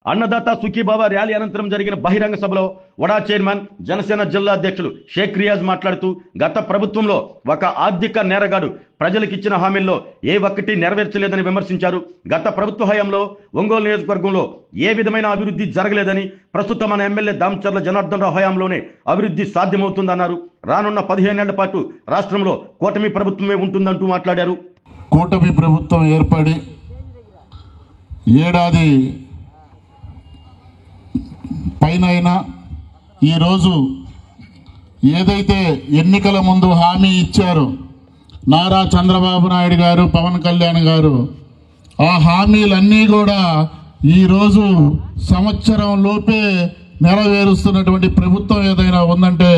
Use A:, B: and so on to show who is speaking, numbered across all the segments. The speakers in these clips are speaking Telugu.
A: అన్నదాత సుఖీబాబా ర్యాలీ అనంతరం జరిగిన బహిరంగ సభలో వడా చైర్మన్ జనసేన జిల్లా అధ్యక్షులు షేక్ రియాజ్ మాట్లాడుతూ గత ప్రభుత్వంలో ఒక ఆర్థిక నేరగాడు ప్రజలకిచ్చిన హామీల్లో ఏ ఒక్కటి నెరవేర్చలేదని విమర్శించారు. గత ప్రభుత్వ హయాంలో ఒంగోలు నియోజకవర్గంలో ఏ విధమైన అభివృద్ధి జరగలేదని, ప్రస్తుతం మన ఎమ్మెల్యే దామచర్ల జనార్దన్ రావు హయాంలోనే అభివృద్ధి సాధ్యమవుతుందన్నారు. రానున్న 15 ఏళ్ల పాటు రాష్ట్రంలో కూటమి ప్రభుత్వమే ఉంటుందంటూ మాట్లాడారు.
B: కూటమి ప్రభుత్వం ఏర్పడి ఏడాది పైనైనా ఈరోజు ఏదైతే ఎన్నికల ముందు హామీ ఇచ్చారో నారా చంద్రబాబు నాయుడు గారు, పవన్ కళ్యాణ్ గారు, ఆ హామీలన్నీ కూడా ఈరోజు సంవత్సరం లోపే నెరవేరుస్తున్నటువంటి ప్రభుత్వం ఏదైనా ఉందంటే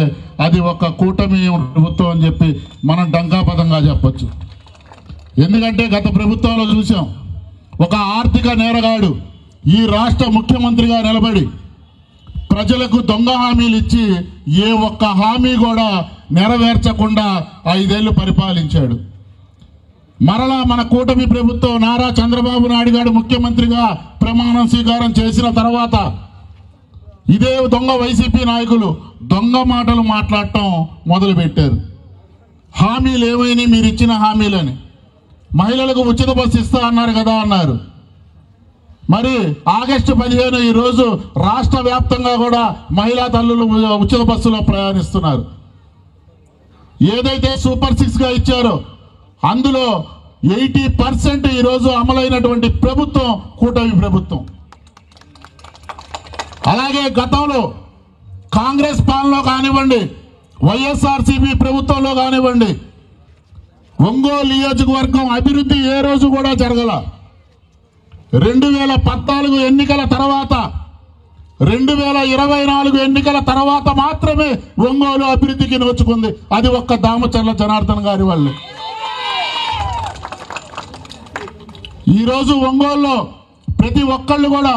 B: అది ఒక కూటమి ప్రభుత్వం అని చెప్పి మనం డంకాపదంగా చెప్పచ్చు. ఎందుకంటే గత ప్రభుత్వంలో చూసాం, ఒక ఆర్థిక నేరగాడు ఈ రాష్ట్ర ముఖ్యమంత్రిగా నిలబడి ప్రజలకు దొంగ హామీలు ఇచ్చి ఏ ఒక్క హామీ కూడా నెరవేర్చకుండా 5 ఏళ్లు పరిపాలించాడు. మరలా మన కూటమి ప్రభుత్వం నారా చంద్రబాబు నాయుడు గారు ముఖ్యమంత్రిగా ప్రమాణం స్వీకారం చేసిన తర్వాత ఇదే దొంగ వైసీపీ నాయకులు దొంగ మాటలు మాట్లాడటం మొదలుపెట్టారు. హామీలు ఏమైనా మీరు ఇచ్చిన హామీలని, మహిళలకు ఉచిత బస్సు ఇస్తా అన్నారు కదా అన్నారు. మరి ఆగస్టు 15 ఈరోజు రాష్ట్ర వ్యాప్తంగా కూడా మహిళా తల్లులు ఉచిత బస్సులో ప్రయాణిస్తున్నారు. ఏదైతే సూపర్ 6 గా ఇచ్చారో అందులో 80% ఈరోజు అమలైనటువంటి ప్రభుత్వం కూటమి ప్రభుత్వం. అలాగే గతంలో కాంగ్రెస్ పాలనలో కానివ్వండి, వైఎస్ఆర్సీపీ ప్రభుత్వంలో కానివ్వండి, ఒంగోలు నియోజకవర్గం అభివృద్ధి ఏ రోజు కూడా జరగల. 2014 ఎన్నికల తర్వాత 2024 ఎన్నికల తర్వాత మాత్రమే ఒంగోలు అభివృద్ధికి నోచుకుంది. అది ఒక్క దామచర్ల జనార్దన్ గారి వల్లే. ఈరోజు ఒంగోలులో ప్రతి ఒక్కళ్ళు కూడా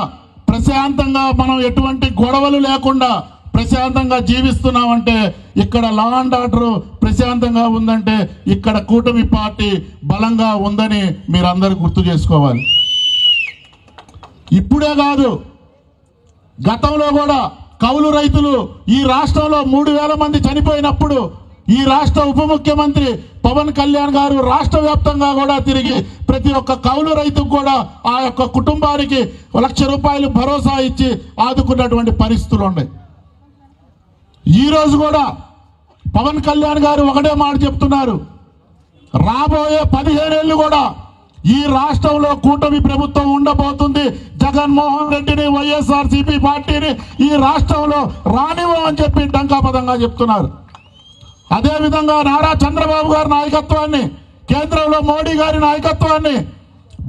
B: ప్రశాంతంగా, మనం ఎటువంటి గొడవలు లేకుండా ప్రశాంతంగా జీవిస్తున్నామంటే, ఇక్కడ లా అండ్ ఆర్డర్ ప్రశాంతంగా ఉందంటే ఇక్కడ కూటమి పార్టీ బలంగా ఉందని మీరందరూ గుర్తు చేసుకోవాలి. ఇప్పుడే కాదు, గతంలో కూడా కౌలు రైతులు ఈ రాష్ట్రంలో 3000 మంది చనిపోయినప్పుడు ఈ రాష్ట్ర ఉప ముఖ్యమంత్రి పవన్ కళ్యాణ్ గారు రాష్ట్ర వ్యాప్తంగా కూడా తిరిగి ప్రతి ఒక్క కౌలు రైతుకు కూడా ఆ యొక్క కుటుంబానికి ₹1,00,000 భరోసా ఇచ్చి ఆదుకున్నటువంటి పరిస్థితులు ఉన్నాయి. ఈరోజు కూడా పవన్ కళ్యాణ్ గారు ఒకటే మాట చెప్తున్నారు, రాబోయే 15 ఏళ్ళు కూడా ఈ రాష్ట్రంలో కూటమి ప్రభుత్వం ఉండబోతుంది. జగన్మోహన్ రెడ్డిని, వైఎస్ఆర్సీపీ పార్టీని ఈ రాష్ట్రంలో రానివ్వమని చెప్పి డంకాపదంగా చెప్తున్నారు. అదేవిధంగా నారా చంద్రబాబు గారి నాయకత్వాన్ని, కేంద్రంలో మోడీ గారి నాయకత్వాన్ని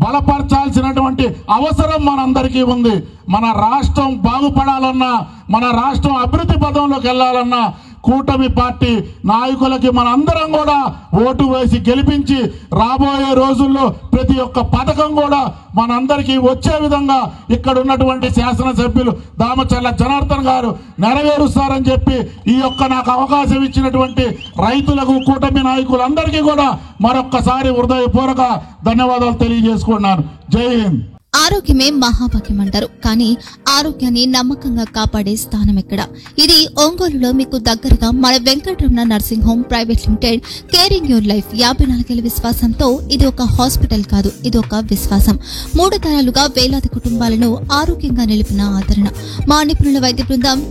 B: బలపరచాల్సినటువంటి అవసరం మనందరికీ ఉంది. మన రాష్ట్రం బాగుపడాలన్నా, మన రాష్ట్రం అభివృద్ధి పదంలోకి వెళ్ళాలన్నా కూటమి పార్టీ నాయకులకి మనందరం కూడా ఓటు వేసి గెలిపించి రాబోయే రోజుల్లో ప్రతి ఒక్క పథకం కూడా మనందరికీ వచ్చే విధంగా ఇక్కడ ఉన్నటువంటి శాసనసభ్యులు దామచర్ల జనార్దన్ గారు నెరవేరుస్తారని చెప్పి ఈ యొక్క నాకు అవకాశం ఇచ్చినటువంటి రైతులకు, కూటమి నాయకులందరికీ కూడా మరొక్కసారి హృదయపూర్వక ధన్యవాదాలు తెలియజేసుకున్నాను. జై హింద్.
C: ఆరోగ్యమే మహాభాగ్యం అంటారు, కానీ ఆరోగ్యాన్ని నమ్మకంగా కాపాడే స్థానం ఎక్కడ? ఇది ఒంగోలులో మీకు దగ్గరగా మన Venkataramana nursing home private limited caring your life 54 ఏళ్ల విశ్వాసంతో ఇది ఒక హాస్పిటల్ కాదు, ఇది ఒక విశ్వాసం. 3 తరాలుగా వేలాది కుటుంబాలను ఆరోగ్యంగా నిలిపిన ఆదరణ. మా నిపుణుల వైద్య బృందం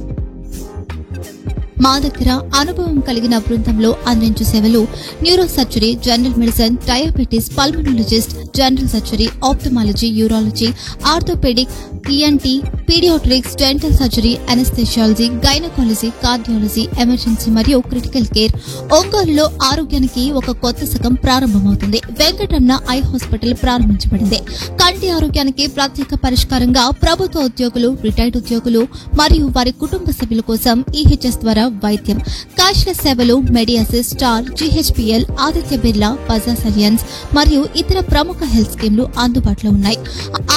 C: మా దగ్గర అనుభవం కలిగిన బృందంలో అందించే సేవలు neuro surgery, general medicine, diabetes, pulmonologist, general surgery, ophthalmology, urology, orthopaedic, ENT, paediatrics, dental surgery, anaesthesiology, gynaecology, cardiology, emergency మరియు క్రిటికల్ కేర్. ఒంగోలులో ఆరోగ్యానికి ఒక కొత్త శకం ప్రారంభమవుతుంది. వెంకటరమణ ఐ హాస్పిటల్ ప్రారంభించబడింది. కంటి ఆరోగ్యానికి ప్రత్యేక పరిష్కారంగా ప్రభుత్వ ఉద్యోగులు, రిటైర్డ్ ఉద్యోగులు మరియు వారి కుటుంబ సభ్యుల కోసం ఈహెచ్ఎస్ ద్వారా వైద్యం, క్యాష్లెస్ సేవలు, మెడియాసిస్, స్టార్, జీహెచ్పీఎల్, ఆదిత్య బిర్లా, బజాజ్ అలియన్స్ మరియు ఇతర ప్రముఖ హెల్త్ స్కీమ్లు అందుబాటులో ఉన్నాయి.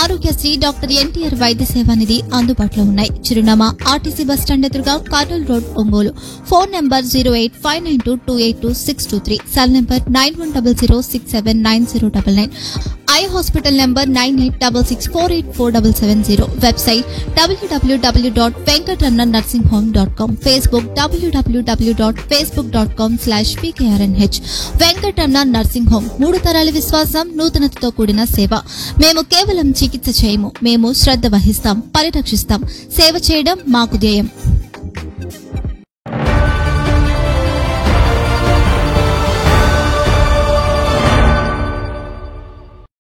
C: ఆరోగ్యశ్రీ, డాక్టర్ ఎన్టీఆర్ వైద్య సేవానిధి అందుబాటులో ఉన్నాయి. చిరునామా ఆర్టీసీ బస్టాండ్ ఎదురుగా Kurnool road, Ongole. Phone number 08592282623, cell number 9100679099, eye hospital number 9866484770, website www.venkatramanursing.com, Facebook www.facebook.com/pkrnh. Venkataramana nursing home, 3 తరాల విశ్వాసం, నూతనతతో కూడిన సేవ. మేము కేవలం చికిత్స చేయము, మేము శ్రద్ధ వహిస్తాం, పరిరక్షిస్తాం. సేవ చేయడం మాకు ధ్యేయం.